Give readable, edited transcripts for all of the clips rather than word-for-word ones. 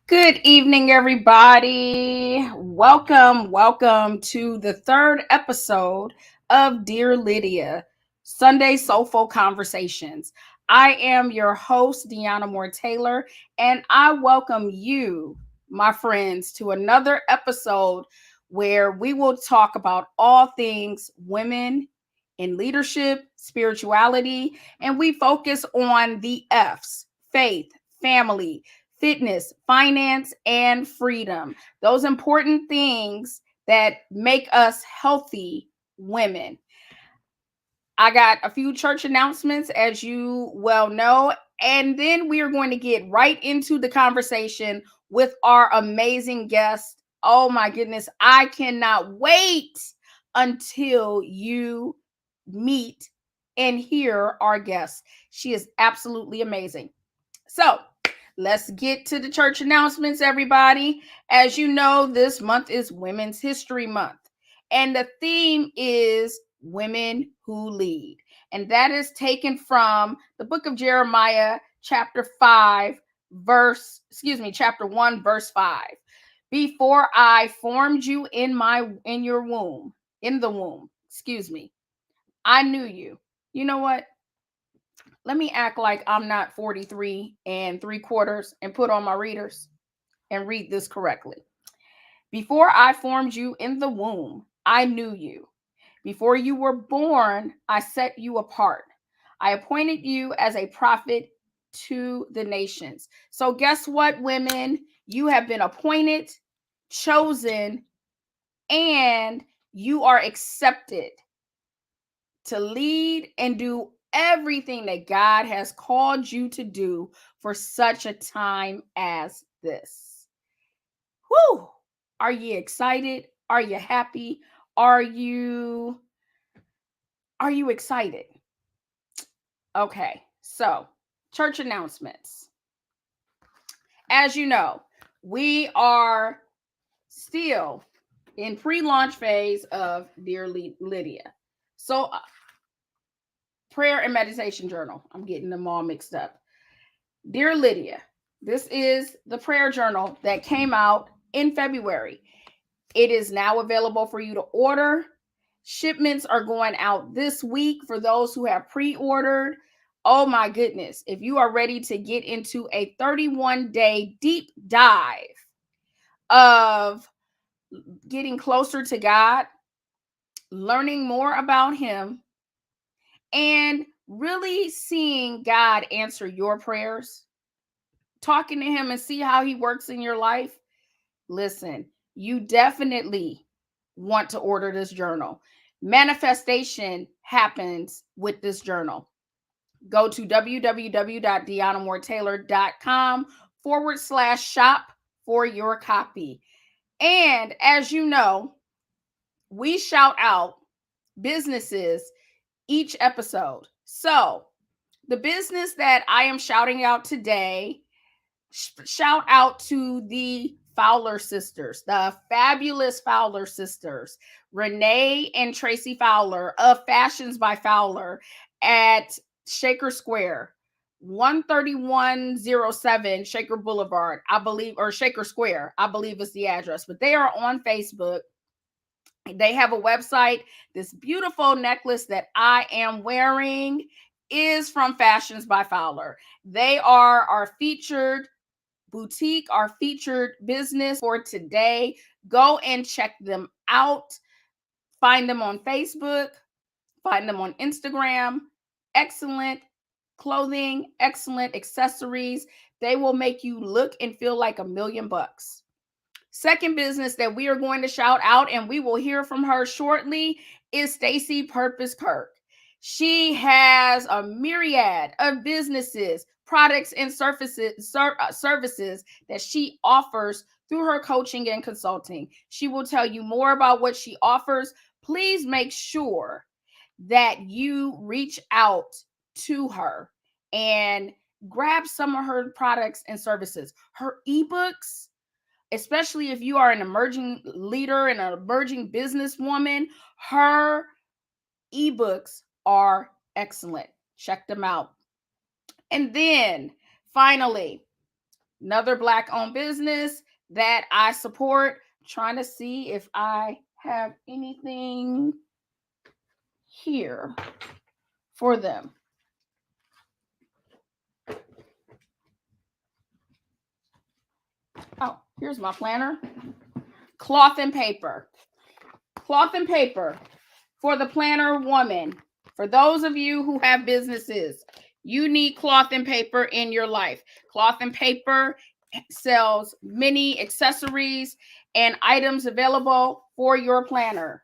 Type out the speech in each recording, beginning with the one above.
Good evening, everybody. Welcome to the third episode of Dear Lydia, Sunday Soulful Conversations. I am your host, Deanna Moore Taylor, and I welcome you, my friends, to another episode where we will talk about all things women in leadership, spirituality, and we focus on the F's: faith, family, fitness, finance, and freedom. Those important things that make us healthy women. I got a few church announcements, as you well know, and then we are going to get right into the conversation with our amazing guest. Oh my goodness, I cannot wait until you meet and hear our guest. She is absolutely amazing. So, let's get to the church announcements, everybody. As you know, this month is Women's History Month, and the theme is Women Who Lead. And that is taken from the book of Jeremiah, chapter 1, verse 5. Before I formed you in your womb, in the womb, I knew you. You know what? Let me act like I'm not 43 and 3/4 and put on my readers and read this correctly. Before I formed you in the womb, I knew you. Before you were born, I set you apart. I appointed you as a prophet to the nations. So, guess what, women? You have been appointed, chosen, and you are accepted to lead and do everything that God has called you to do for such a time as this. Whew! Are you excited? Are you happy? Are you excited? Okay. So, church announcements. As you know, we are still in pre-launch phase of Dear Lydia. So, prayer and meditation journal. I'm getting them all mixed up. Dear Lydia, this is the prayer journal that came out in February. It is now available for you to order. Shipments are going out this week for those who have pre-ordered. Oh my goodness. If you are ready to get into a 31-day deep dive of getting closer to God, learning more about Him, and really seeing God answer your prayers, talking to Him and see how He works in your life, listen, you definitely want to order this journal. Manifestation happens with this journal. Go to www.deannamooretaylor.com/shop for your copy. And as you know, we shout out businesses each episode. So, the business that I am shouting out today, shout out to the Fowler sisters, the fabulous Fowler sisters, Renee and Tracy Fowler of Fashions by Fowler at Shaker Square, 13107 Shaker Boulevard, I believe, or Shaker Square, I believe is the address, but they are on Facebook. They have a website. This beautiful necklace that I am wearing is from Fashions by Fowler. They are our featured boutique, our featured business for today. Go and check them out. Find them on Facebook, find them on Instagram. Excellent clothing, excellent accessories. They will make you look and feel like $1,000,000. Second business that we are going to shout out, and we will hear from her shortly, is Staci Purpose Kirk. She has a myriad of businesses, products, and services that she offers through her coaching and consulting. She will tell you more about what she offers. Please make sure that you reach out to her and grab some of her products and services. Her ebooks, especially if you are an emerging leader and an emerging businesswoman, her ebooks are excellent. Check them out. And then finally, another Black-owned business that I support. I'm trying to see if I have anything here for them. Oh, here's my planner. Cloth and paper. Cloth and paper for the planner woman. For those of you who have businesses, you need cloth and paper in your life. Cloth and paper sells many accessories and items available for your planner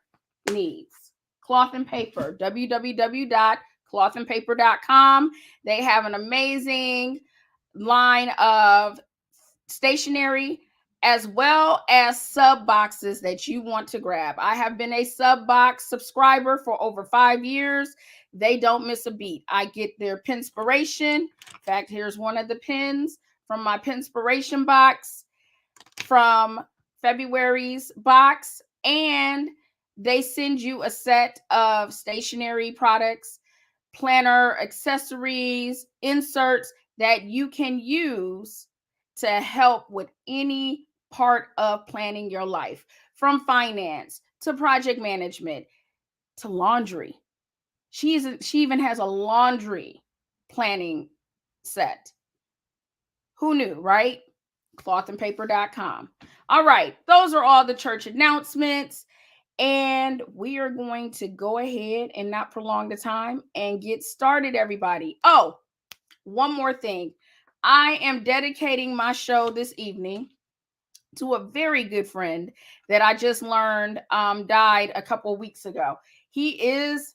needs. Cloth and paper, www.clothandpaper.com. They have an amazing line of stationery as well as sub boxes that you want to grab. I have been a sub box subscriber for over 5 years. They don't miss a beat. I get their pinspiration. In fact, here's one of the pins from my pinspiration box from February's box, and they send you a set of stationery products, planner accessories, inserts that you can use to help with any part of planning your life, from finance to project management to laundry. She even has a laundry planning set. Who knew, right? Clothandpaper.com. All right, those are all the church announcements. And we are going to go ahead and not prolong the time and get started, everybody. Oh, one more thing. I am dedicating my show this evening to a very good friend that I just learned died a couple of weeks ago. He is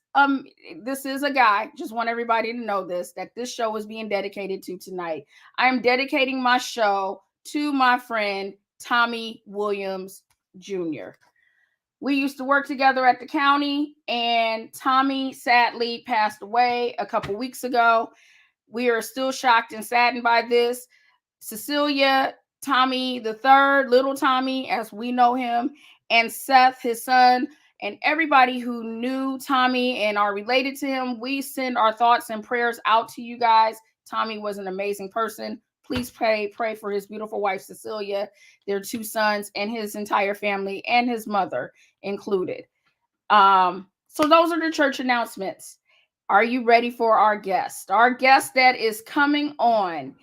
this is a guy, just want everybody to know this, that this show is being dedicated to tonight. I am dedicating my show to my friend Tommy Williams Jr. We used to work together at the county, and Tommy sadly passed away a couple weeks ago. We are still shocked and saddened by this. Cecilia, Tommy the third, little Tommy, as we know him, and Seth, his son, and everybody who knew Tommy and are related to him, we send our thoughts and prayers out to you guys. Tommy was an amazing person. Please pray for his beautiful wife, Cecilia, their 2 sons, and his entire family, and his mother included. So those are the church announcements. Are you ready for our guest? Our guest that is coming on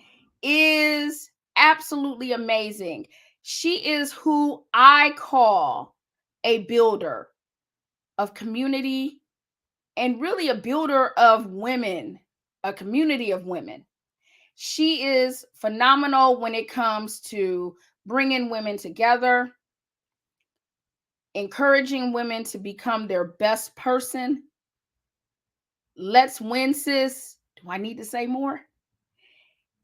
is absolutely amazing. She is who I call a builder of community, and really a builder of women, a community of women. She is phenomenal when it comes to bringing women together, encouraging women to become their best person. Let's win, sis. Do I need to say more?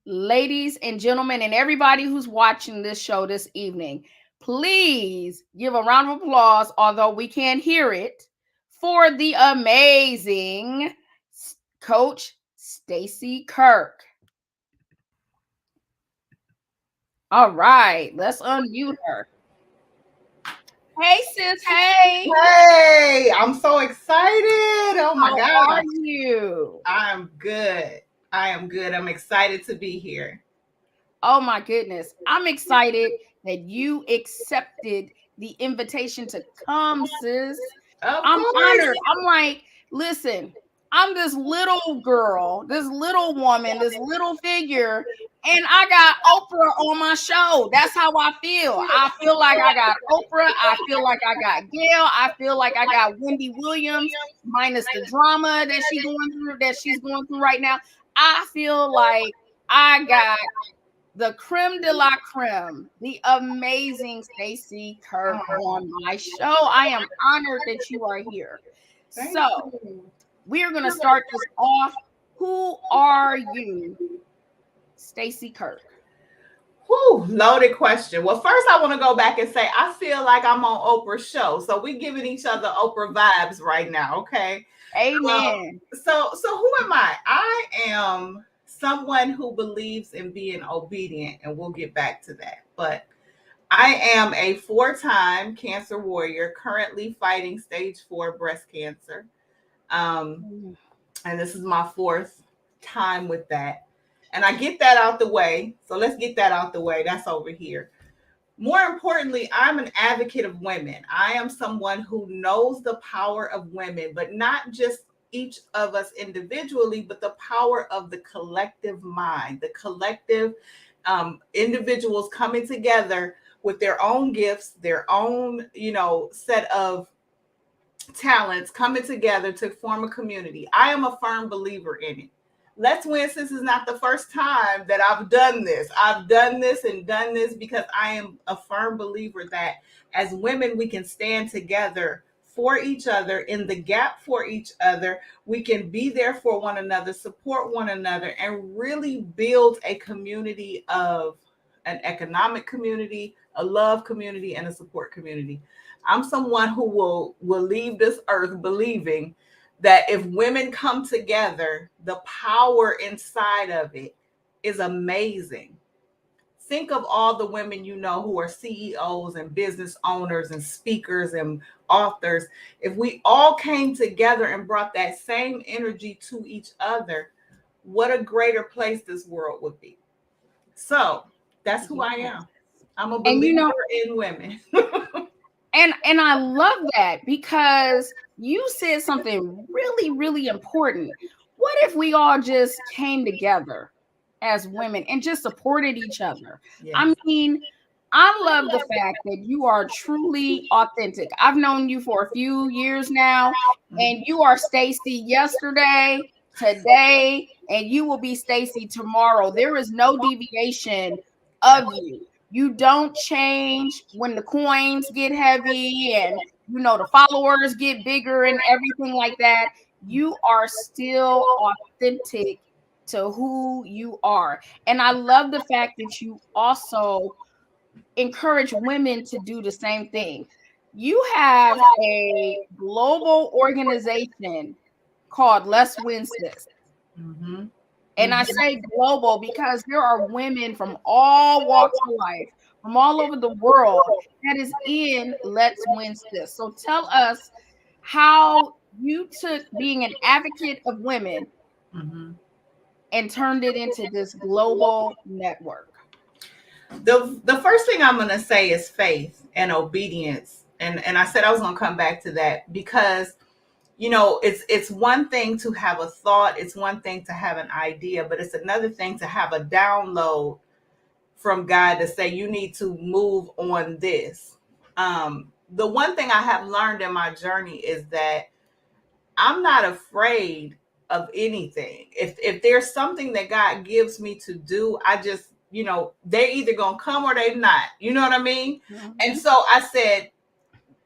Ladies and gentlemen, and everybody who's watching this show this evening, please give a round of applause, although we can't hear it, for the amazing Coach Staci Kirk. All right, let's unmute her. Hey, sis. Hey. Hey, I'm so excited. Oh my God. How are you? I'm good. I am good. I'm excited to be here. Oh my goodness. I'm excited that you accepted the invitation to come, sis. Of I'm course. honored. I'm like, listen, I'm this little girl, this little woman, this little figure, and I got Oprah on my show. That's how I feel. I feel like I got Oprah. I feel like I got Gail. I feel like I got Wendy Williams, minus the drama that she's going through right now. I feel like I got the creme de la creme, the amazing Staci Kirk on my show. I am honored that you are here. So we're going to start this off. Who are you, Staci Kirk? Whew, loaded question. Well, first I want to go back and say I feel like I'm on Oprah's show. So we're giving each other Oprah vibes right now, okay? Amen. So who am I? I am someone who believes in being obedient, and we'll get back to that. But I am a 4-time cancer warrior, currently fighting stage 4 breast cancer. And this is my 4th time with that. And I get that out the way. So let's get that out the way. That's over here. More importantly, I'm an advocate of women. I am someone who knows the power of women, but not just each of us individually, but the power of the collective mind, the collective individuals coming together with their own gifts, their own, set of talents coming together to form a community. I am a firm believer in it. Let's Win Sis is not the first time that I've done this. I've done this and done this because I am a firm believer that as women, we can stand together for each other, in the gap for each other. We can be there for one another, support one another, and really build a community of an economic community, a love community, and a support community. I'm someone who will leave this earth believing that if women come together, the power inside of it is amazing. Think of all the women you know who are CEOs and business owners and speakers and authors. If we all came together and brought that same energy to each other, what a greater place this world would be. So that's who I Yes. am. I'm a And believer in women. and I love that because you said something really, really important. What if we all just came together as women and just supported each other? I Yes. mean, I love the fact that you are truly authentic. I've known you for a few years now, and Mhm. you are Stacy yesterday, today, and you will be Stacy tomorrow. There is no deviation of you. You don't change when the coins get heavy and the followers get bigger and everything like that. You are still authentic to who you are. And I love the fact that you also encourage women to do the same thing. You have a global organization called Let's Win Sis. Mhm. And I Mhm. say global because there are women from all walks of life, from all over the world, that is in Let's Win This. So tell us how you took being an advocate of women Mhm. and turned it into this global network. The first thing I'm gonna say is faith and obedience, and I said I was gonna come back to that because it's one thing to have a thought, it's one thing to have an idea, but it's another thing to have a download from God to say you need to move on this. The one thing I have learned in my journey is that I'm not afraid of anything. If there's something that God gives me to do, I just, they're either gonna come or they not. You know what I mean? And Mhm. so I said,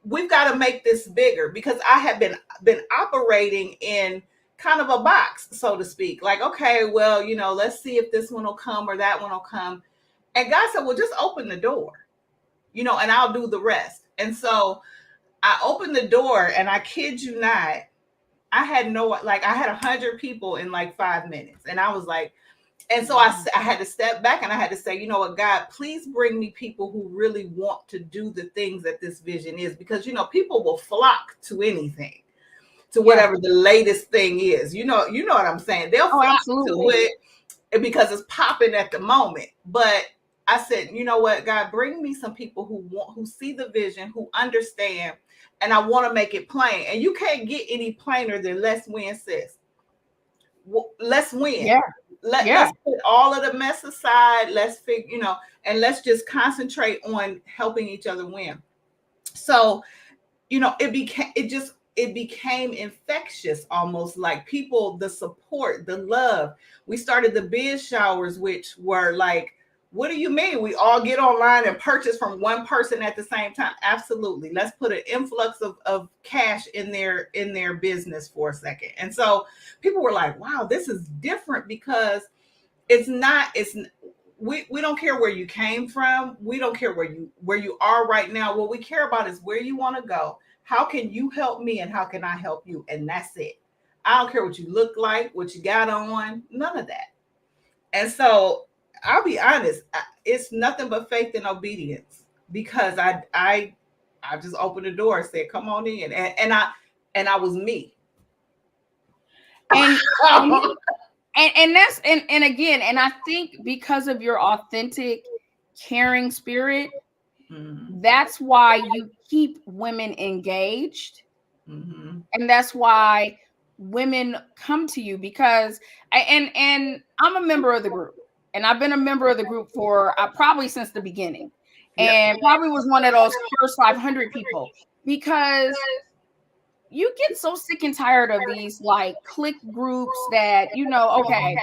we've got to make this bigger because I have been operating in kind of a box, so to speak. Like, okay, well, let's see if this one will come or that one will come. And God said, well, just open the door, and I'll do the rest. And so I opened the door, and I kid you not, I had no, like, I had 100 people in like 5 minutes. And I was like, and so I had to step back and I had to say, you know what, God, please bring me people who really want to do the things that this vision is, because, people will flock to anything, to Yeah. whatever the latest thing is. You know what I'm saying? They'll Oh, flock to absolutely. it because it's popping at the moment. But I said, you know what, God, bring me some people who see the vision, who understand, and I want to make it plain. And you can't get any plainer than Let's Win, sis. Let's win. Yeah. Yeah. Let's put all of the mess aside. Let's figure, and let's just concentrate on helping each other win. So, it became infectious, almost like people, the support, the love. We started the biz showers, which were like, what do you mean we all get online and purchase from one person at the same time? Absolutely. Let's put an influx of cash in their business for a second. And so people were like, wow, this is different because we don't care where you came from. We don't care where you are right now. What we care about is where you want to go. How can you help me and how can I help you? And that's it. I don't care what you look like, what you got on, none of that. And so I'll be honest, it's nothing but faith and obedience because I just opened the door and said, "Come on in," and I was me. And and And that's and again, and I think because of your authentic, caring spirit, Mm-hmm. that's why you keep women engaged, Mm-hmm. and that's why women come to you because and I'm a member of the group, and I've been a member of the group for probably since the beginning, Yep. and probably was one of those first 500 people because you get so sick and tired of these like clique groups that okay,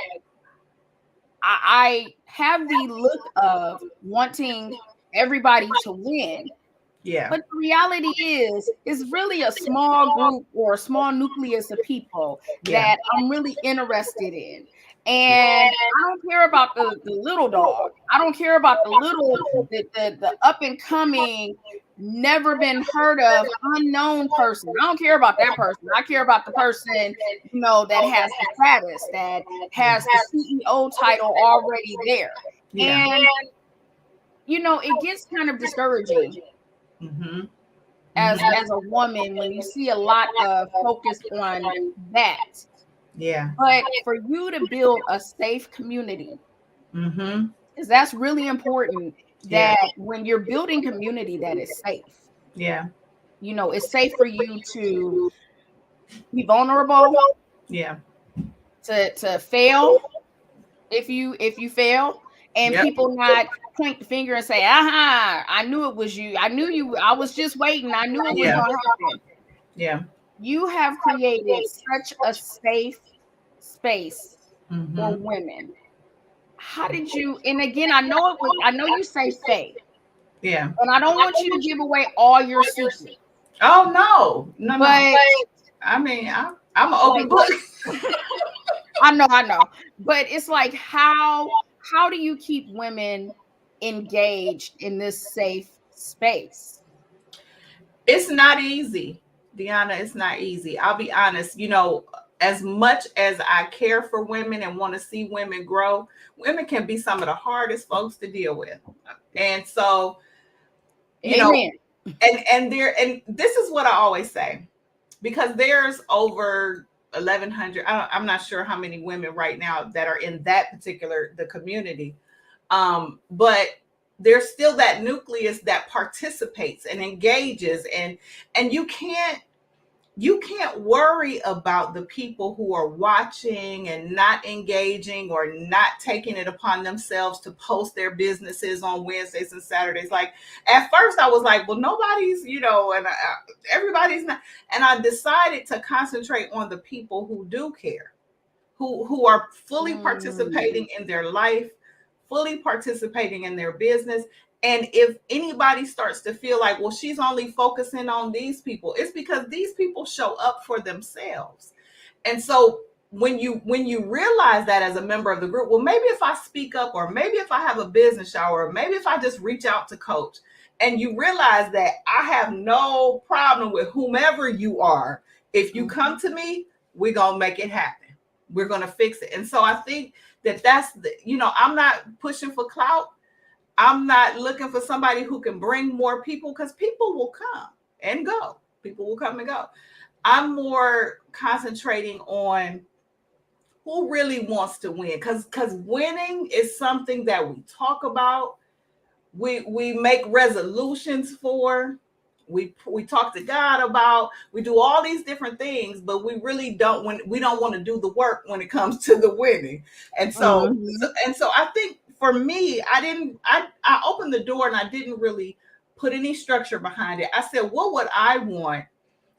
I have the look of wanting everybody to win. Yeah. But the reality is, it's really a small group or a small nucleus of people Yeah. that I'm really interested in. Yeah. And I don't care about the little dog. I don't care about the little, the up and coming, never been heard of, unknown person. I don't care about that person. I care about the person, that has the status, that Yeah. has the CEO title already there. Yeah. And, it gets kind of discouraging Mm-hmm. as a woman when you see a lot of focus on that. Yeah. But for you to build a safe community, Mm-hmm. because that's really important, Yeah. that when you're building community that is safe, Yeah. it's safe for you to be vulnerable, Yeah. to fail if you fail, and Yep. people not point the finger and say, aha, I knew it was you. I knew you. I was just waiting. I knew it was Yeah. going to happen. Yeah. You have created such a safe space for Mm-hmm. women. How did you, and again, I know you say safe, Yeah. and I don't want you to give away all your secrets, Oh no. No, no. but I mean, I'm an open like, book. I know, but it's like, how do you keep women engaged in this safe space? It's not easy, Deanna. It's not easy. I'll be honest. As much as I care for women and want to see women grow, women can be some of the hardest folks to deal with. And so, you know, Amen. and this is what I always say, because there's over 1,100. I'm not sure how many women right now that are in that particular the community, but there's still that nucleus that participates and engages, and you can't worry about the people who are watching and not engaging or not taking it upon themselves to post their businesses on Wednesdays and Saturdays. Like, at first I was like, well, nobody's, and everybody's not. And I decided to concentrate on the people who do care, who are fully Mm. participating in their life, fully participating in their business. And if anybody starts to feel like, well, she's only focusing on these people, it's because these people show up for themselves. And so when you realize that as a member of the group, well, maybe if I speak up, or maybe if I have a business shower, or maybe if I just reach out to coach, and you realize that I have no problem with whomever you are, if you come to me, we're gonna make it happen. We're gonna fix it. And so I think that's I'm not pushing for clout. I'm not looking for somebody who can bring more people, because people will come and go. People will come and go. I'm more concentrating on who really wants to win, because winning is something that we talk about, we make resolutions for, we talk to God about, we do all these different things, but we really don't, when we don't want to do the work when it comes to the winning. And so I think for me, I opened the door and I didn't really put any structure behind it. I said, what would I want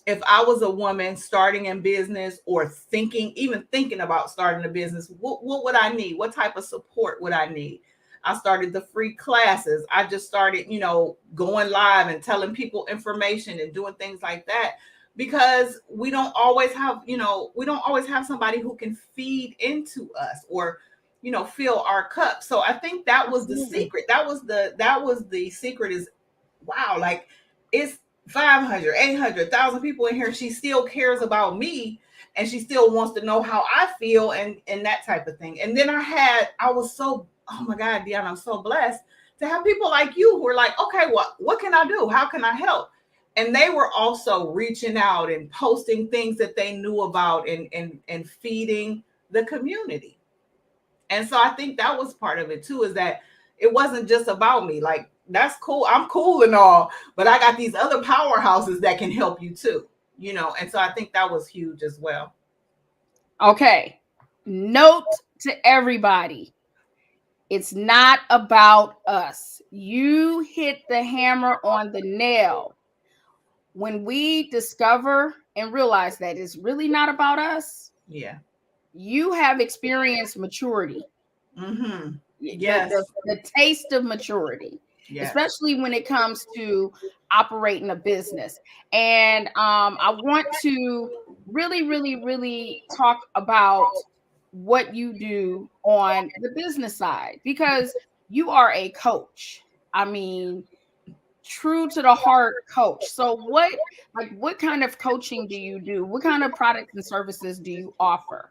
if I was a woman starting in business, or even thinking about starting a business? What would I need? What type of support would I need? I started the free classes. I just started, going live and telling people information and doing things like that, because we don't always have somebody who can feed into us, or fill our cup. So I think that was the Absolutely. secret. That was the secret, is, wow, like, it's 500, 800,000 people in here. She still cares about me, and she still wants to know how I feel, and that type of thing. And then I was so, oh my God, Deanna, I'm so blessed to have people like you who are like, okay, what can I do? How can I help? And they were also reaching out and posting things that they knew about, and feeding the community. And so I think that was part of it too, is that it wasn't just about me. Like, that's cool. I'm cool and all, but I got these other powerhouses that can help you too, you know? And so I think that was huge as well. Okay. Note to everybody, it's not about us. You hit the hammer on the nail. When we discover and realize that it's really not about us, Yeah. you have experienced maturity. Mm-hmm. the, Yes. the the taste of maturity, Yes. especially when it comes to operating a business. And I want to really talk about what you do on the business side, because you are a coach. I mean, true to the heart coach. So what kind of coaching do you do? What kind of products and services do you offer?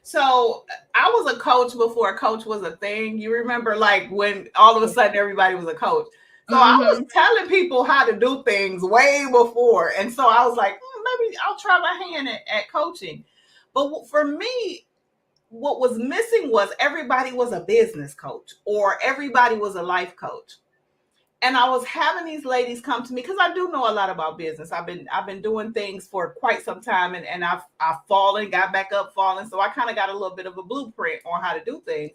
So I was a coach before a coach was a thing. You remember, like, when all of a sudden everybody was a coach. So I was Mm-hmm. telling people how to do things way before. And so I was like, maybe I'll try my hand at coaching. But for me, what was missing was everybody was a business coach or everybody was a life coach. And I was having these ladies come to me because I do know a lot about business. I've been doing things for quite some time, and I've fallen, got back up, fallen. So I kind of got a little bit of a blueprint on how to do things.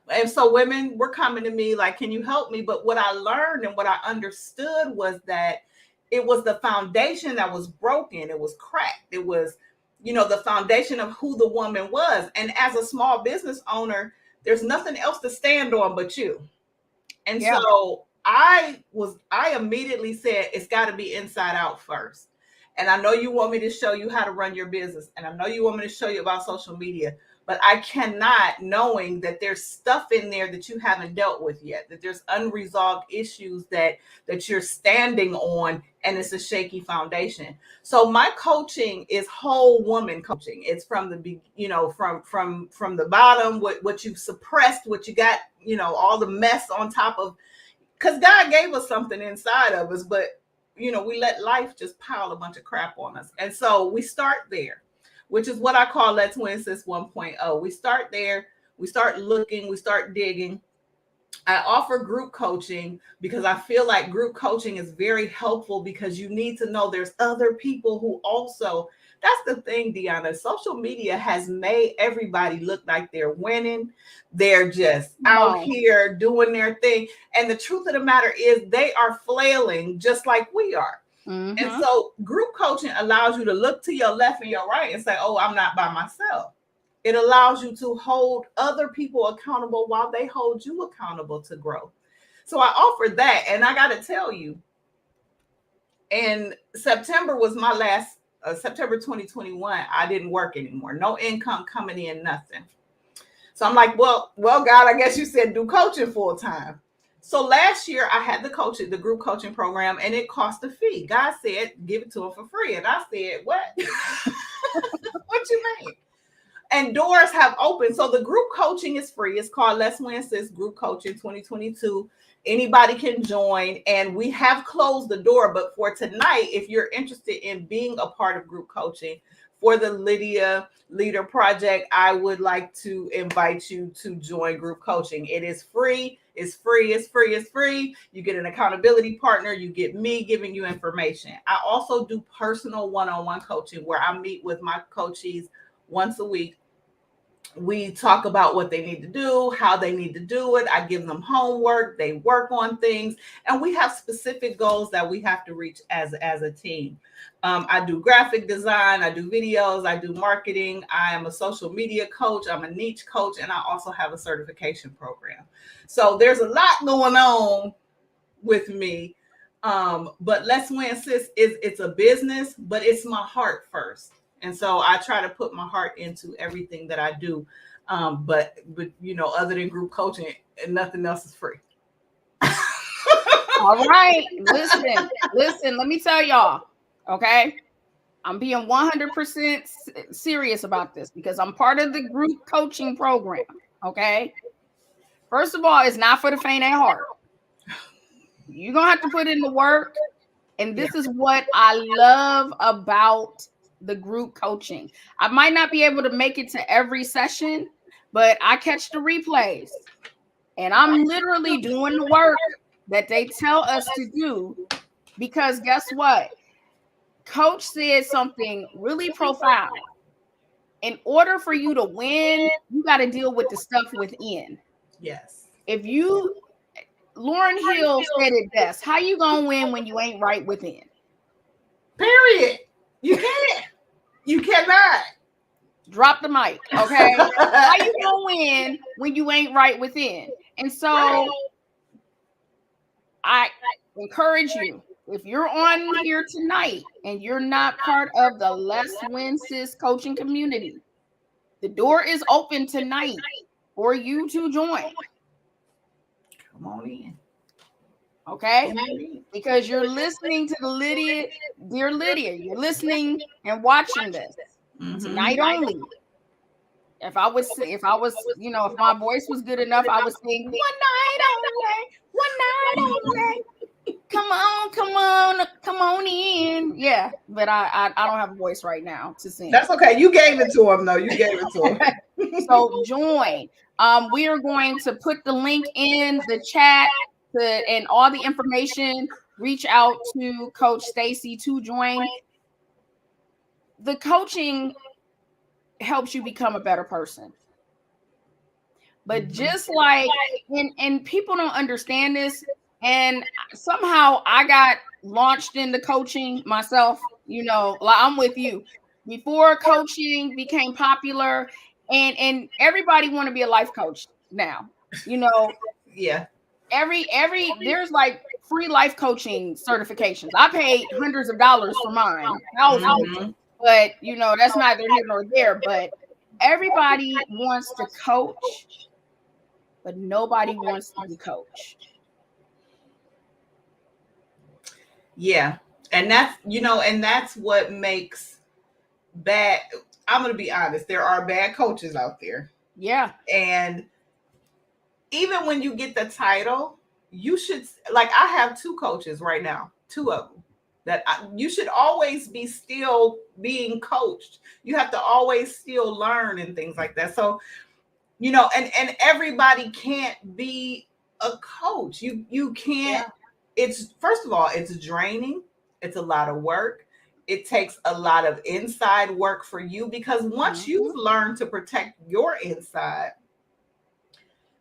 And so women were coming to me like, can you help me? But what I learned and what I understood was that it was the foundation that was broken. It was cracked. It was, the foundation of who the woman was. And as a small business owner, there's nothing else to stand on but you. And Yeah. so I immediately said, it's got to be inside out first. And I know you want me to show you how to run your business. And I know you want me to show you about social media, but I cannot, knowing that there's stuff in there that you haven't dealt with yet, that there's unresolved issues that you're standing on, and it's a shaky foundation. So my coaching is whole woman coaching. It's from the from the bottom, what you've suppressed, what you got, all the mess on top of, because God gave us something inside of us, but we let life just pile a bunch of crap on us. And so we start there, which is what I call Let's Win Sis 1.0. We start there, we start looking, we start digging. I offer group coaching because I feel like group coaching is very helpful, because you need to know there's other people who also. That's the thing, Deanna. Social media has made everybody look like they're winning. They're just out here doing their thing. And the truth of the matter is, they are flailing just like we are. Mm-hmm. And so group coaching allows you to look to your left and your right and say, oh, I'm not by myself. It allows you to hold other people accountable while they hold you accountable to grow. So I offered that. And I got to tell you, in September was my last, September 2021, I didn't work anymore. No income coming in, nothing. So I'm like, well, God, I guess you said do coaching full time. So last year I had the group coaching program, and it cost a fee. God said, give it to them for free. And I said, what? What you mean? And doors have opened. So the group coaching is free. It's called Let's Win Sis Group Coaching 2022. Anybody can join. And we have closed the door. But for tonight, if you're interested in being a part of group coaching for the Lydia Leader Project, I would like to invite you to join group coaching. It is free. It's free. It's free. It's free. You get an accountability partner. You get me giving you information. I also do personal one-on-one coaching where I meet with my coachees once a week. We talk about what they need to do, how they need to do it. I give them homework, they work on things, and we have specific goals that we have to reach as a team. I do graphic design, I do videos, I do marketing. I am a social media coach, I'm a niche coach, and I also have a certification program. So there's a lot going on with me. But Let's Win Sis it's a business, but it's my heart first. And so I try to put my heart into everything that I do. But other than group coaching, nothing else is free. All right. Listen, let me tell y'all. Okay. I'm being 100% serious about this because I'm part of the group coaching program. Okay. First of all, it's not for the faint at heart. You're going to have to put in the work. And this is what I love about the group coaching. I might not be able to make it to every session, but I catch the replays and I'm literally doing the work that they tell us to do, because guess what? Coach said something really profound. In order for you to win, you got to deal with the stuff within. Yes. If you, Lauren Hill said it best, how you gonna win when you ain't right within? Period. You can't. You cannot. Drop the mic, okay? How you gonna win when you ain't right within? And so I encourage you, if you're on here tonight and you're not part of the Let's Win Sis coaching community, the door is open tonight for you to join. Come on in. Okay? Because you're listening to the Lydia, dear Lydia, you're listening and watching this tonight only. If I was, if my voice was good enough, I would sing one night only. Come on in. Yeah, but I don't have a voice right now to sing. That's okay. You gave it to him, though. You gave it to him. So join. We are going to put the link in the chat and all the information. Reach out to Coach Staci to join. The coaching helps you become a better person. But just like, and people don't understand this, and somehow I got launched into coaching myself. Like I'm with you. Before coaching became popular, and everybody want to be a life coach now. Yeah. Every there's like free life coaching certifications. I paid hundreds of dollars for mine, thousands. But that's neither here nor there. But everybody wants to coach, but nobody wants to be coached. Yeah. And that's what makes bad. I'm going to be honest. There are bad coaches out there. Yeah. And even when you get the title, you should, like, I have 2 coaches right now, 2 of them, that you should always be still being coached. You have to always still learn and things like that. So, and everybody can't be a coach. You can't. Yeah. It's, first of all, it's draining. It's a lot of work. It takes a lot of inside work for you, because once you've learned to protect your inside,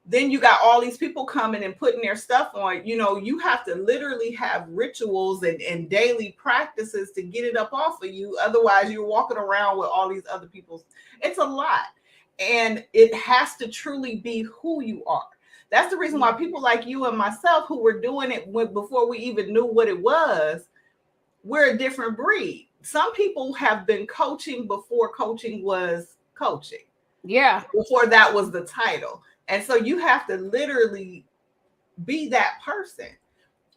then you got all these people coming and putting their stuff on. You have to literally have rituals and daily practices to get it up off of you. Otherwise, you're walking around with all these other people's. It's a lot. And it has to truly be who you are. That's the reason why people like you and myself, who were doing it before we even knew what it was, we're a different breed. Some people have been coaching before coaching was coaching. Yeah. Before that was the title. And so you have to literally be that person.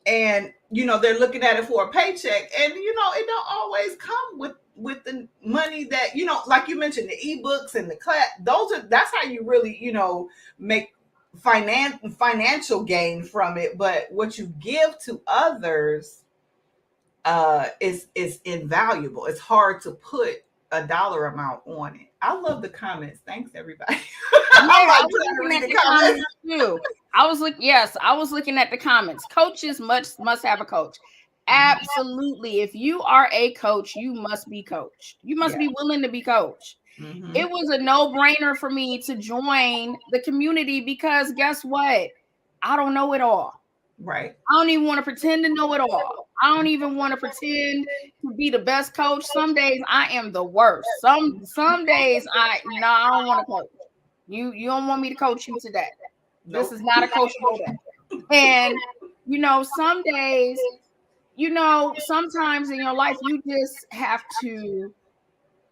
And, they're looking at it for a paycheck. And, it don't always come with the money that, like you mentioned, the ebooks and the class. That's how you really, make financial gain from it. But what you give to others is invaluable. It's hard to put a dollar amount on it. I love the comments. Thanks, everybody. I was looking at the comments too. I was looking at the comments. Coaches must have a coach. Absolutely. If you are a coach, you must be coached. You must be willing to be coached. It was a no-brainer for me to join the community, because guess what? I don't know it all. Right. I don't even want to pretend to know it all. I don't even want to pretend to be the best coach. Some days I am the worst. Some days I don't want to coach. You don't want me to coach you today. Nope. This is not a coachable day. And some days, sometimes in your life you just have to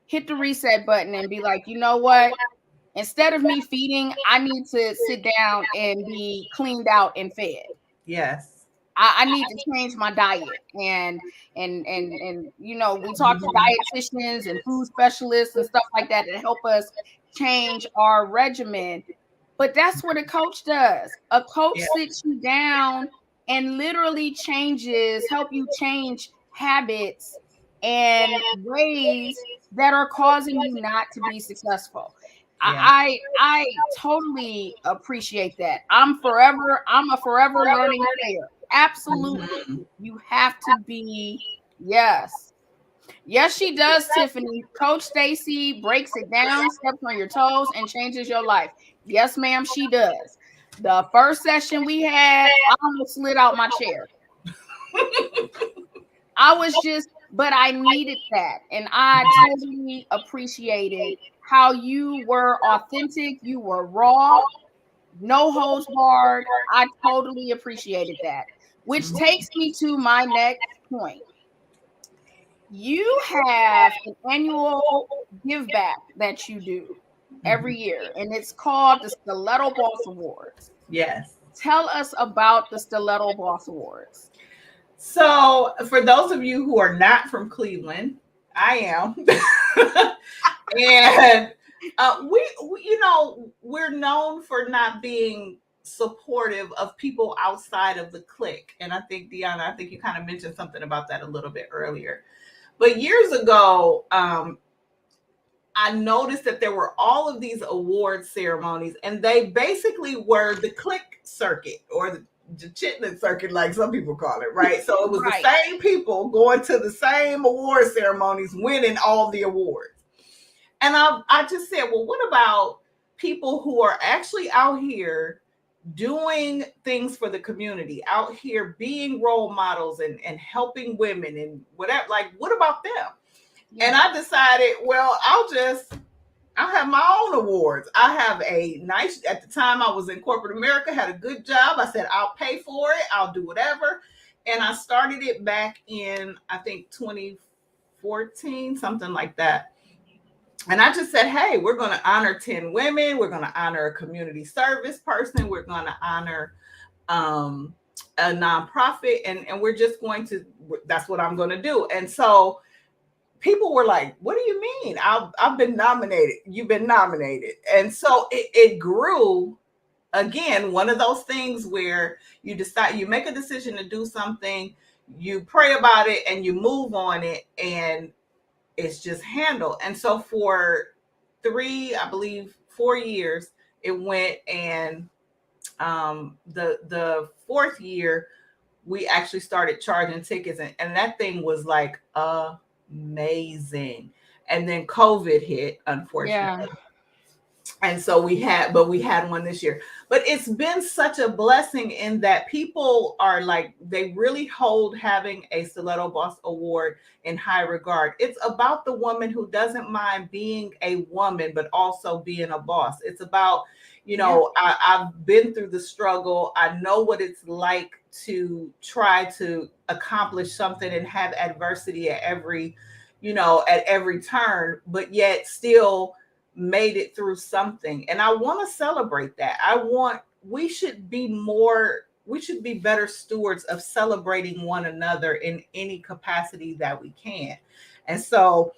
hit the reset button and be like, you know what? Instead of me feeding, I need to sit down and be cleaned out and fed. Yes. I need to change my diet, and we talk to dietitians and food specialists and stuff like that help us change our regimen. But that's what a coach does. A coach sits you down and literally help you change habits and ways that are causing you not to be successful. Yeah. I totally appreciate that. I'm a forever learning player. Absolutely. Mhm. You have to be, yes. Yes, she does, Tiffany. Coach Stacy breaks it down, steps on your toes, and changes your life. Yes, ma'am, she does. The first session we had, I almost slid out my chair. I was just, but I needed that. And I totally appreciated how you were authentic, you were raw, no holds barred. I totally appreciated that. Which takes me to my next point. You have an annual give back that you do every Mhm. year, and it's called the Stiletto Boss Awards. Yes. Tell us about the Stiletto Boss Awards. So, for those of you who are not from Cleveland, I am. And we're known for not being supportive of people outside of the clique. And I think, Deanna, I think you kind of mentioned something about that a little bit earlier. But years ago, I noticed that there were all of these award ceremonies, and they basically were the click circuit, or the chitlin circuit, like some people call it, right? So it was the Right. same people going to the same award ceremonies, winning all the awards. And I just said, well, what about people who are actually out here doing things for the community, out here being role models and helping women and whatever? Like, what about them? Yeah. And I decided, well, I'll have my own awards. I have a nice, at the time I was in corporate America, had a good job. I said, I'll pay for it. I'll do whatever. And I started it back in, I think, 2014, something like that. And I just said, hey, we're going to honor 10 women. We're going to honor a community service person. We're going to honor um, a nonprofit. And we're just going to, that's what I'm going to do. And so people were like, what do you mean? I've been nominated. You've been nominated. And so it grew. Again, one of those things where you decide, you make a decision to do something, you pray about it, and you move on it, and it's just handled. And so for 4 years, it went. And the fourth year, we actually started charging tickets, and that thing was like amazing. And then COVID hit, Yeah. unfortunately. And so we had one this year. But it's been such a blessing in that people are like, they really hold having a Stiletto Boss Award in high regard. It's about the woman who doesn't mind being a woman but also being a boss. It's about, I've been through the struggle. I know what it's like to try to accomplish something and have adversity at every turn, but yet still made it through something. And I want to celebrate that. We should be better stewards of celebrating one another in any capacity that we can. And so,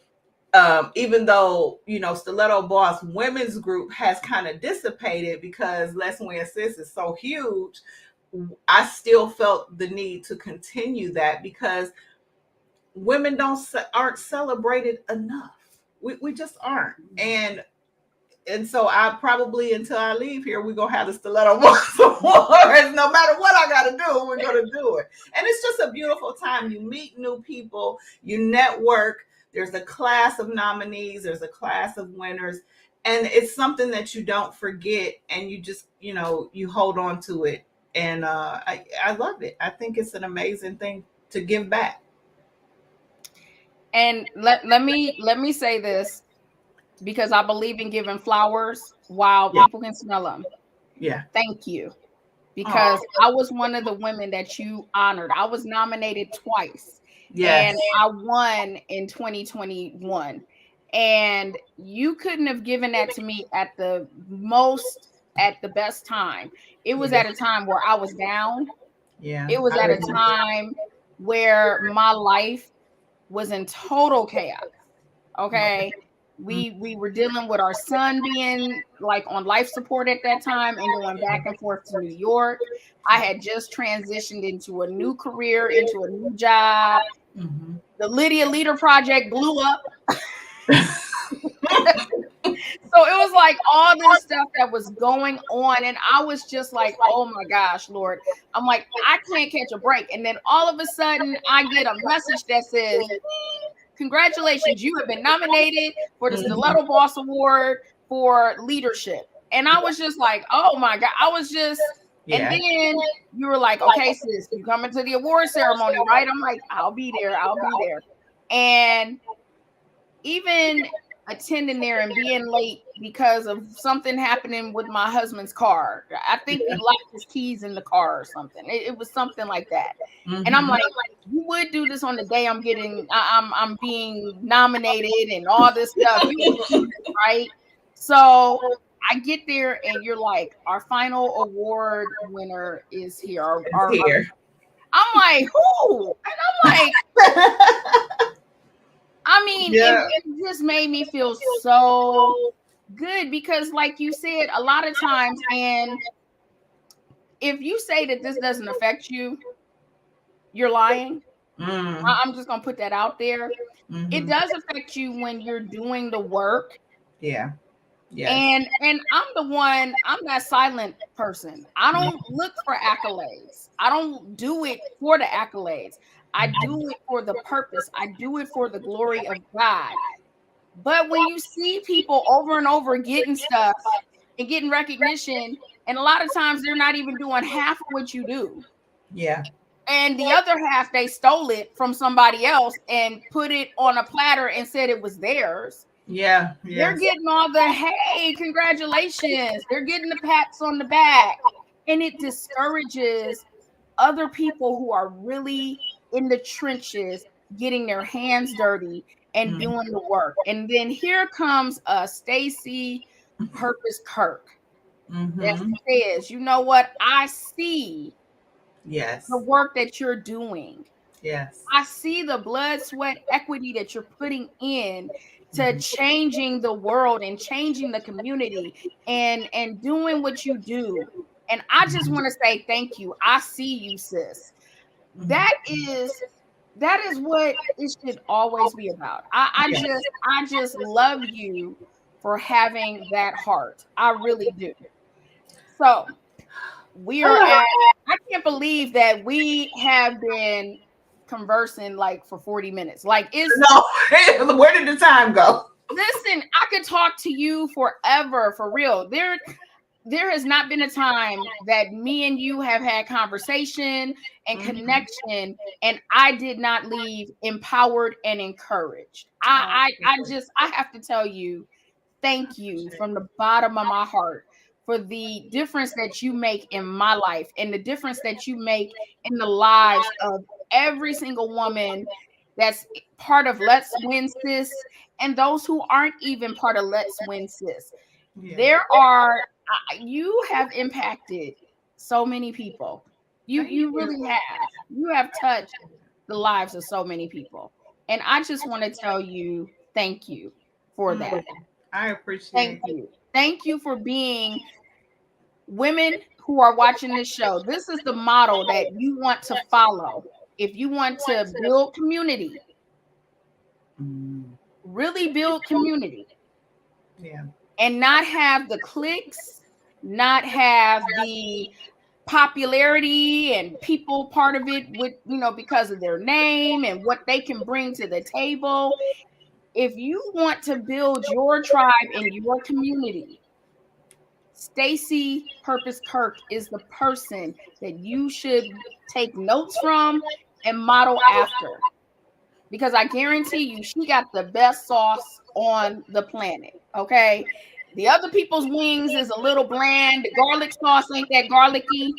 even though, Stiletto Boss Women's Group has kind of dissipated because Let's Win Sis is so huge, I still felt the need to continue that because women aren't celebrated enough. We just aren't. And so I probably, until I leave here, we're gonna have the Stiletto Boss Awards. No matter what I gotta do, we're gonna do it. And it's just a beautiful time. You meet new people, you network. There's a class of nominees, there's a class of winners, and it's something that you don't forget, and you just, you hold on to it. And I love it. I think it's an amazing thing to give back. And let me say this, because I believe in giving flowers while Yeah. people can smell them. Yeah. Thank you. Oh, Because I was one of the women that you honored. I was nominated twice, and yes. I won in 2021. And you couldn't have given that to me at the best time. It was Yeah. at a time where I was down. Yeah. It was I at a remember. time where my life was in total chaos. Okay. We were dealing with our son being like on life support at that time and going back and forth to New York. I had just transitioned into a new career, into a new job. Mhm. The Lydia Leader Project blew up. So it was like all this stuff that was going on. And I was just like, oh my gosh, Lord. I'm like, I can't catch a break. And then all of a sudden I get a message that says, congratulations, you have been nominated for the Stiletto Boss Award for leadership. And I was just like, oh my God. I was just, and then you were like, okay, sis, you coming to the award ceremony, right? I'm like, I'll be there. I'll be there. And even attending there and being late because of something happening with my husband's car. I think he locked his keys in the car or something. It was something like that. And I'm like, you would do this on the day I'm being nominated and all this stuff. You would do this, right? So I get there and you're like, our final award winner is here. I'm like, who? And I'm like, I mean, it just made me feel so good because, like you said, a lot of times, and if you say that this doesn't affect you, you're lying. I'm just going to put that out there. It does affect you when you're doing the work. Yeah. And I'm that silent person. I don't look for accolades. I don't do it for the accolades. I do it for the purpose. I do it for the glory of God. But when you see people over and over getting stuff and getting recognition, and a lot of times they're not even doing half of what you do. Yeah. And the other half, they stole it from somebody else and put it on a platter and said it was theirs. Yeah. They're getting all the, hey, congratulations. They're getting the pats on the back. And it discourages other people who are really in the trenches, getting their hands dirty and doing the work. And then here comes Staci Purpose Kirk that says, you know what? I see the work that you're doing. Yes. I see the blood, sweat, equity that you're putting in to changing the world and changing the community and doing what you do. And I just want to say thank you. I see you, sis. That is what it should always be about. I just love you for having that heart. I really do. So we are at, I can't believe that we have been conversing like for 40 minutes. Like, no, where did the time go? Listen, I could talk to you forever, for real. There has not been a time that me and you have had conversation and connection and I did not leave empowered and encouraged. I have to tell you, thank you from the bottom of my heart for the difference that you make in my life and the difference that you make in the lives of every single woman that's part of Let's Win Sis and those who aren't even part of Let's Win Sis. There are, you have impacted so many people. You really have. You have touched the lives of so many people. And I just want to tell you, thank you for that. I appreciate Thank you. Thank you for being women who are watching this show. This is the model that you want to follow. If you want to build community, really build community. Yeah. And not have the clicks, not have the popularity and people part of it with, because of their name and what they can bring to the table. If you want to build your tribe and your community, Staci Purpose Kirk is the person that you should take notes from and model after. Because I guarantee you, she got the best sauce on the planet. Okay. The other people's wings is a little bland. The garlic sauce ain't that garlicky.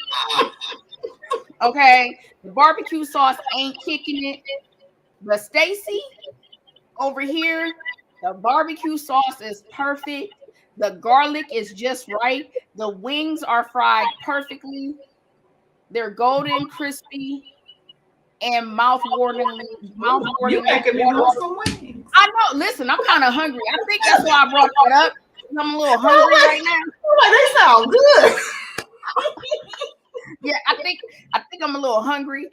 Okay. The barbecue sauce ain't kicking it. But Staci over here, the barbecue sauce is perfect. The garlic is just right. The wings are fried perfectly. They're golden, crispy, and mouth-watering. You making me want some wings. I know. Listen, I'm kind of hungry. I think that's why I brought that up. I'm a little hungry right now. They sound good. Yeah, I think I'm a little hungry.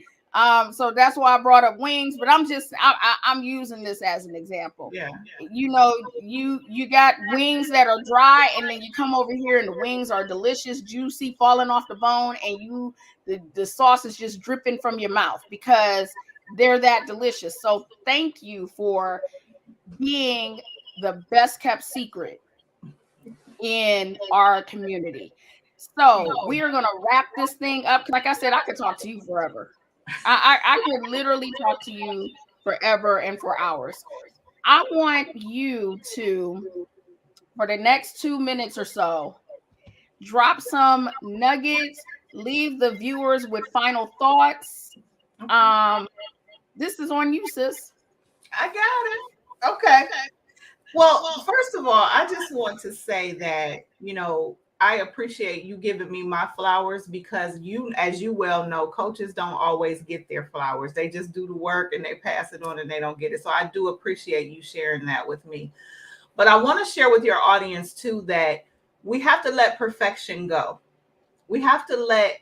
So that's why I brought up wings, but I'm using this as an example. Yeah. You know, you got wings that are dry, and then you come over here and the wings are delicious, juicy, falling off the bone, and the sauce is just dripping from your mouth because they're that delicious. So thank you for being the best kept secret in our community. So we are gonna wrap this thing up. Like I said, I could talk to you forever. I could literally talk to you forever and for hours. I want you to, for the next 2 minutes or so, drop some nuggets, leave the viewers with final thoughts. Okay. Um, this is on you, sis. I got it. Okay. Well, first of all, I just want to say that, I appreciate you giving me my flowers because as you well know, coaches don't always get their flowers. They just do the work and they pass it on and they don't get it. So I do appreciate you sharing that with me. But I want to share with your audience too that we have to let perfection go. We have to let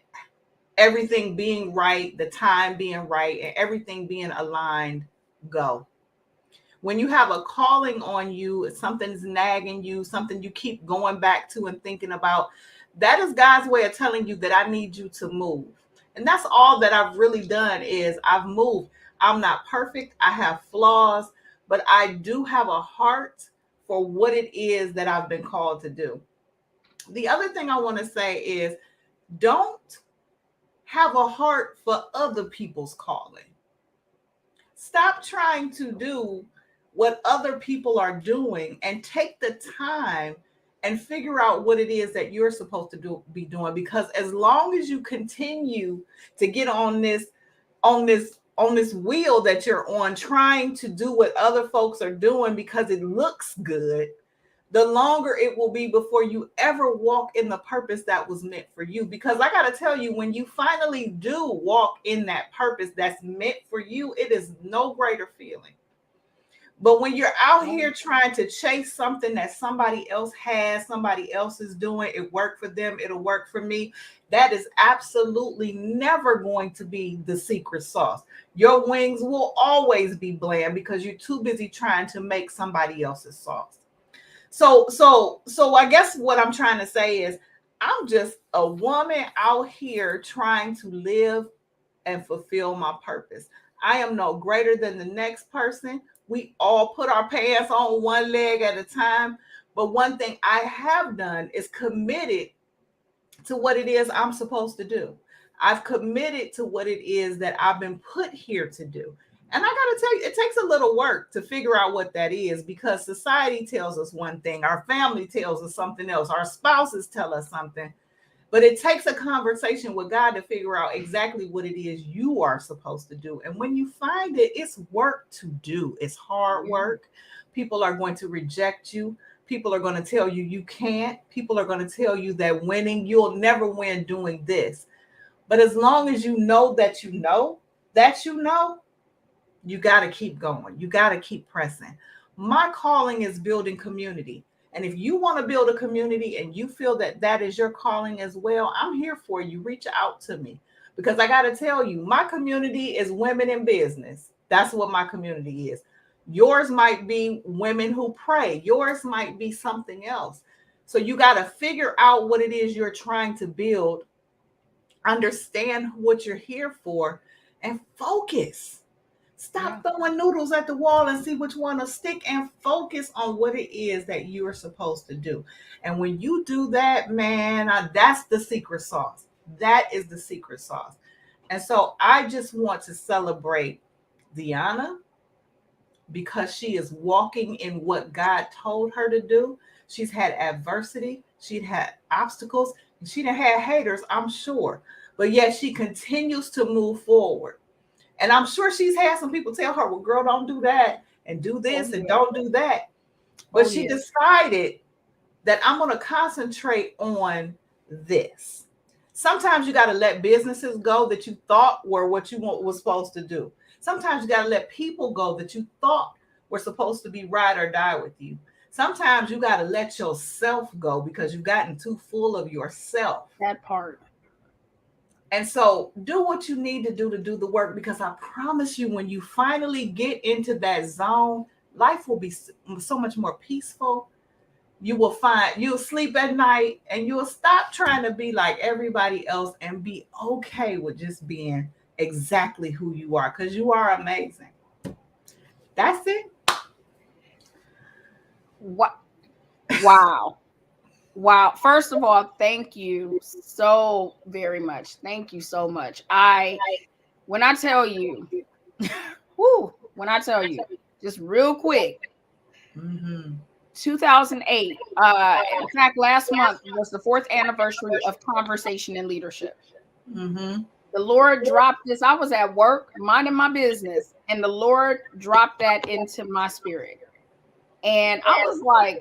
everything being right, the time being right, and everything being aligned go. When you have a calling on you, something's nagging you, something you keep going back to and thinking about, that is God's way of telling you that I need you to move. And that's all that I've really done is I've moved. I'm not perfect. I have flaws, but I do have a heart for what it is that I've been called to do. The other thing I want to say is don't have a heart for other people's calling. Stop trying to do what other people are doing and take the time and figure out what it is that you're supposed to be doing, because as long as you continue to get on this wheel that you're on trying to do what other folks are doing because it looks good, the longer it will be before you ever walk in the purpose that was meant for you. Because I got to tell you, when you finally do walk in that purpose that's meant for you, it is no greater feeling. But when you're out here trying to chase something that somebody else has, somebody else is doing, it worked for them, it'll work for me, that is absolutely never going to be the secret sauce. Your wings will always be bland because you're too busy trying to make somebody else's sauce. So I guess what I'm trying to say is I'm just a woman out here trying to live and fulfill my purpose. I am no greater than the next person. We all put our pants on one leg at a time. But one thing I have done is committed to what it is I'm supposed to do. I've committed to what it is that I've been put here to do. And I got to tell you, it takes a little work to figure out what that is because society tells us one thing, our family tells us something else, our spouses tell us something. But it takes a conversation with God to figure out exactly what it is you are supposed to do. And when you find it, it's work to do. It's hard work. People are going to reject you. People are going to tell you you can't. People are going to tell you that you'll never win doing this. But as long as you know that you got to keep going. You got to keep pressing. My calling is building community. And if you want to build a community and you feel that that is your calling as well, I'm here for you. Reach out to me because I got to tell you, my community is women in business. That's what my community is. Yours might be women who pray. Yours might be something else. So you got to figure out what it is you're trying to build, understand what you're here for, and focus. Stop throwing noodles at the wall and see which one will stick and focus on what it is that you are supposed to do. And when you do that, man, that's the secret sauce. That is the secret sauce. And so I just want to celebrate Deanna because she is walking in what God told her to do. She's had adversity, she'd had obstacles, and she done had haters, I'm sure. But yet she continues to move forward. And I'm sure she's had some people tell her, well, girl, don't do that and do this and don't do that. But she decided that I'm going to concentrate on this. Sometimes you got to let businesses go that you thought were what you was supposed to do. Sometimes you got to let people go that you thought were supposed to be ride or die with you. Sometimes you got to let yourself go because you've gotten too full of yourself. That part. And so do what you need to do the work, because I promise you, when you finally get into that zone, life will be so much more peaceful. You will find you'll sleep at night and you'll stop trying to be like everybody else and be okay with just being exactly who you are, because you are amazing. That's it. What? Wow. Wow. First of all, thank you so very much. Thank you so much. When I tell you, when I tell you, just real quick, Mm-hmm. 2008, in fact, last month was the 4th anniversary of Conversation in Leadership. Mm-hmm. The Lord dropped this. I was at work minding my business, and the Lord dropped that into my spirit. And I was like,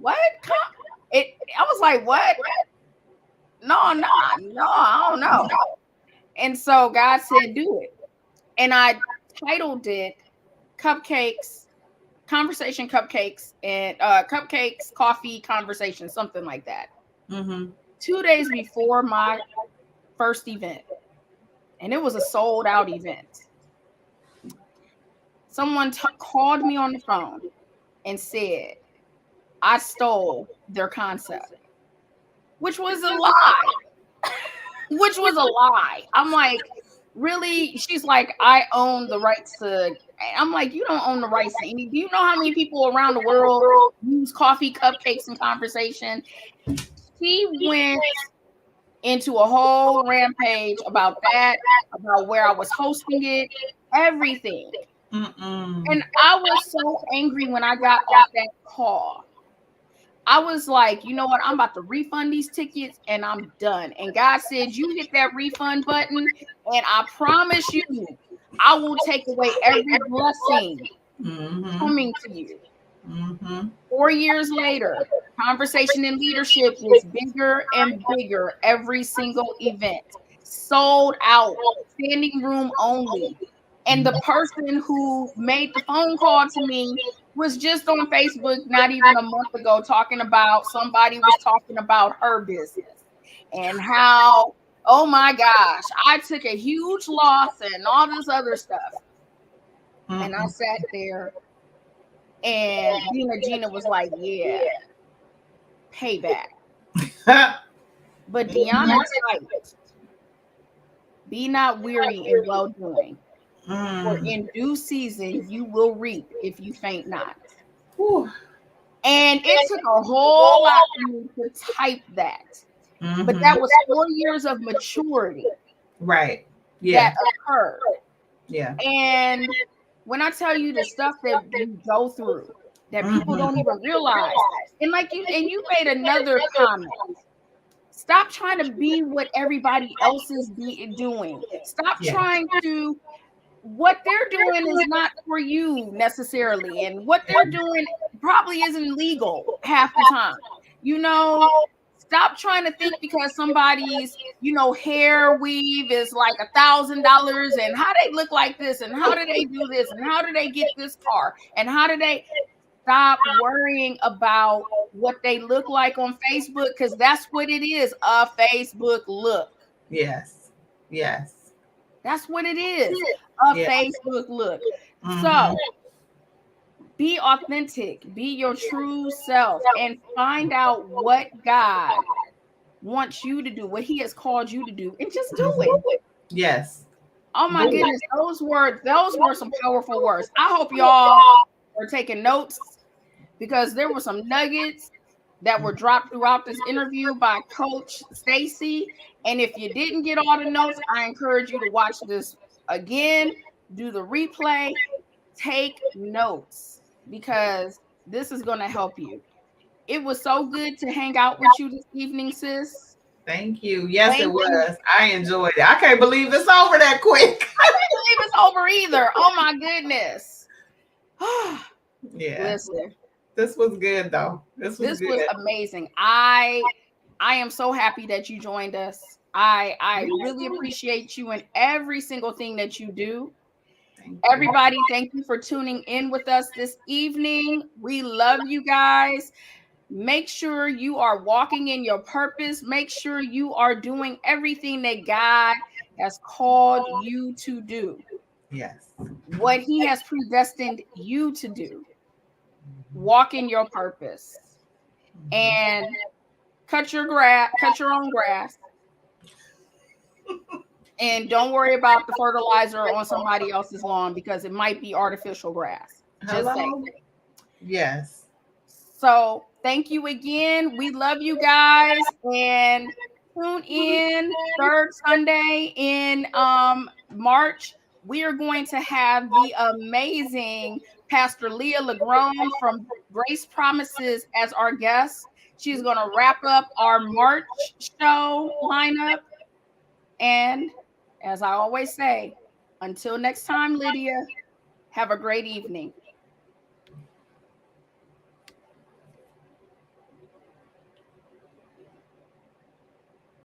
what? It I was like, what? No, no, no, I don't know. And so God said, do it. And I titled it Cupcakes, Conversation Cupcakes, and Cupcakes, Coffee, Conversation, something like that. Mm-hmm. 2 days before my first event, and it was a sold out event. Someone called me on the phone and said, I stole their concept, which was a lie. Which was a lie. I'm like, really? She's like, I own the rights to. I'm like, you don't own the rights to any. Do you know how many people around the world use coffee, cupcakes, and conversation? She went into a whole rampage about that, about where I was hosting it, everything. Mm-mm. And I was so angry when I got off that call. I was like, you know what? I'm about to refund these tickets and I'm done. And God said, you hit that refund button, and I promise you, I will take away every blessing Mm-hmm. coming to you. Mm-hmm. 4 years later, Conversation in Leadership is bigger and bigger every single event, sold out, standing room only. And the person who made the phone call to me was just on Facebook not even a month ago talking about somebody was talking about her business and how, oh my gosh, I took a huge loss and all this other stuff. And I Mm-mm. sat there, and Gina was like, yeah, payback. But Deanna typed, be not weary in well doing, for Mm. in due season you will reap if you faint not. Whew. And it took a whole lot for me to type that. But Mm-hmm. that was 4 years of maturity Right. that Yeah. occurred. Yeah. And when I tell you the stuff that you go through that people don't Mm-hmm. even realize, and like you made another comment. Stop trying to be what everybody else is doing. Stop Yeah. trying to, what they're doing is not for you necessarily. And what they're doing probably isn't legal half the time. You know, stop trying to think because somebody's, hair weave is like $1,000 and how they look like this and how do they do this and how do they get this car and how do they stop worrying about what they look like on Facebook, because that's what it is, a Facebook look. Yes. Yes. That's what it is, a Yeah. Facebook look. Mm-hmm. So be authentic, be your true self, and find out what God wants you to do, what He has called you to do, and just do it. Yes. Oh my Do it. goodness, those were some powerful words. I hope y'all are taking notes because there were some nuggets that were dropped throughout this interview by Coach Staci. And if you didn't get all the notes, I encourage you to watch this again, do the replay, take notes because this is going to help you. It was so good to hang out with you this evening, sis. Thank you. Yes, it Thank you. was. I enjoyed it. I can't believe it's over that quick. I can't believe it's over either. Oh my goodness. Yeah. Listen, This was good though. This was this good. was amazing. I am so happy that you joined us. I really appreciate you and every single thing that you do. Thank you. Everybody, thank you for tuning in with us this evening. We love you guys. Make sure you are walking in your purpose. Make sure you are doing everything that God has called you to do, Yes. what He has predestined you to do. Walk in your purpose and cut your own grass, and don't worry about the fertilizer on somebody else's lawn because it might be artificial grass. Just say. Hello. Yes. So thank you again. We love you guys, and tune in third Sunday in March. We are going to have the amazing Pastor Leah Legrone from Grace Promises as our guest. She's going to wrap up our March show lineup. And as I always say, until next time, Lydia, have a great evening.